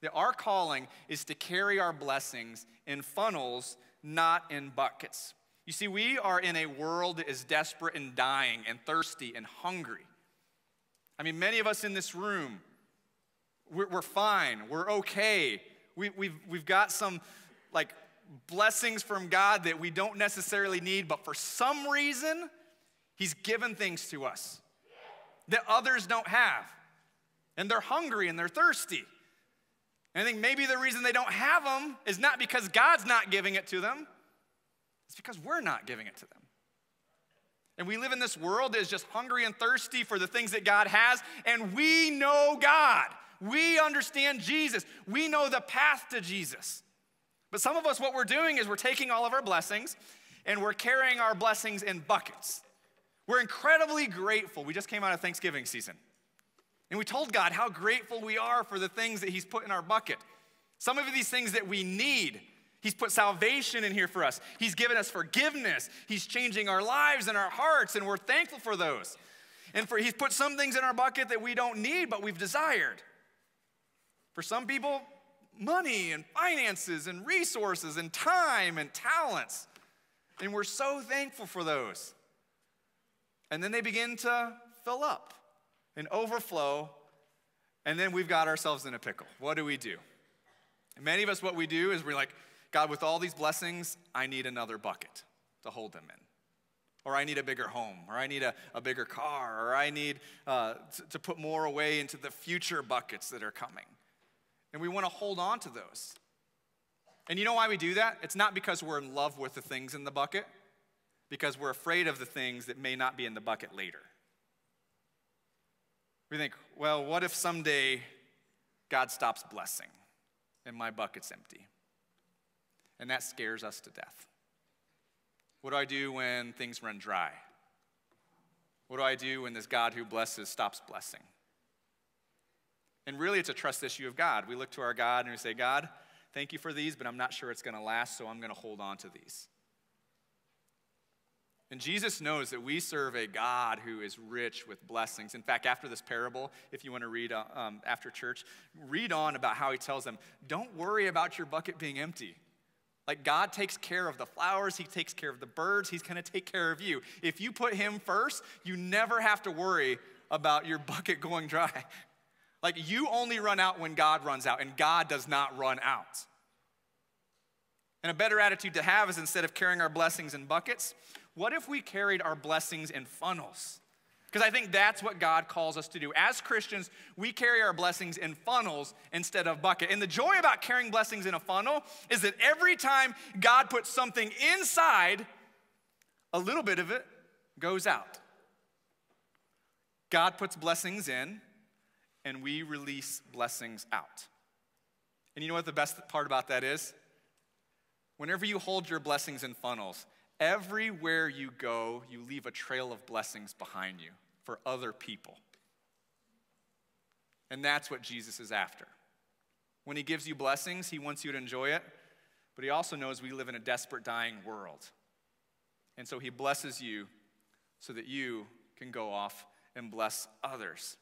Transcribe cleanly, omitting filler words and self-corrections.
That our calling is to carry our blessings in funnels, not in buckets. You see, we are in a world that is desperate and dying and thirsty and hungry. I mean, many of us in this room, we're fine, we're okay. We've got some like blessings from God that we don't necessarily need, but for some reason, he's given things to us that others don't have. And they're hungry and they're thirsty. And I think maybe the reason they don't have them is not because God's not giving it to them. It's because we're not giving it to them. And we live in this world that is just hungry and thirsty for the things that God has, and we know God. We understand Jesus. We know the path to Jesus. But some of us, what we're doing is we're taking all of our blessings and we're carrying our blessings in buckets. We're incredibly grateful. We just came out of Thanksgiving season. And we told God how grateful we are for the things that he's put in our bucket. Some of these things that we need. He's put salvation in here for us. He's given us forgiveness. He's changing our lives and our hearts, and we're thankful for those. And he's put some things in our bucket that we don't need, but we've desired. For some people, money and finances and resources and time and talents. And we're so thankful for those. And then they begin to fill up and overflow, and then we've got ourselves in a pickle. What do we do? And many of us, what we do is we're like, God, with all these blessings, I need another bucket to hold them in. Or I need a bigger home, or I need a bigger car, or I need to put more away into the future buckets that are coming. And we want to hold on to those. And you know why we do that? It's not because we're in love with the things in the bucket, because we're afraid of the things that may not be in the bucket later. We think, well, what if someday God stops blessing and my bucket's empty? And that scares us to death. What do I do when things run dry? What do I do when this God who blesses stops blessing? And really, it's a trust issue of God. We look to our God and we say, God, thank you for these, but I'm not sure it's going to last, so I'm going to hold on to these. And Jesus knows that we serve a God who is rich with blessings. In fact, after this parable, if you want to read after church, read on about how he tells them, don't worry about your bucket being empty. Like God takes care of the flowers, he takes care of the birds, he's going to take care of you. If you put him first, you never have to worry about your bucket going dry. Like you only run out when God runs out, and God does not run out. And a better attitude to have is instead of carrying our blessings in buckets, what if we carried our blessings in funnels? Because I think that's what God calls us to do. As Christians, we carry our blessings in funnels instead of bucket. And the joy about carrying blessings in a funnel is that every time God puts something inside, a little bit of it goes out. God puts blessings in, and we release blessings out. And you know what the best part about that is? Whenever you hold your blessings in funnels, everywhere you go, you leave a trail of blessings behind you for other people. And that's what Jesus is after. When he gives you blessings, he wants you to enjoy it, but he also knows we live in a desperate, dying world. And so he blesses you so that you can go off and bless others.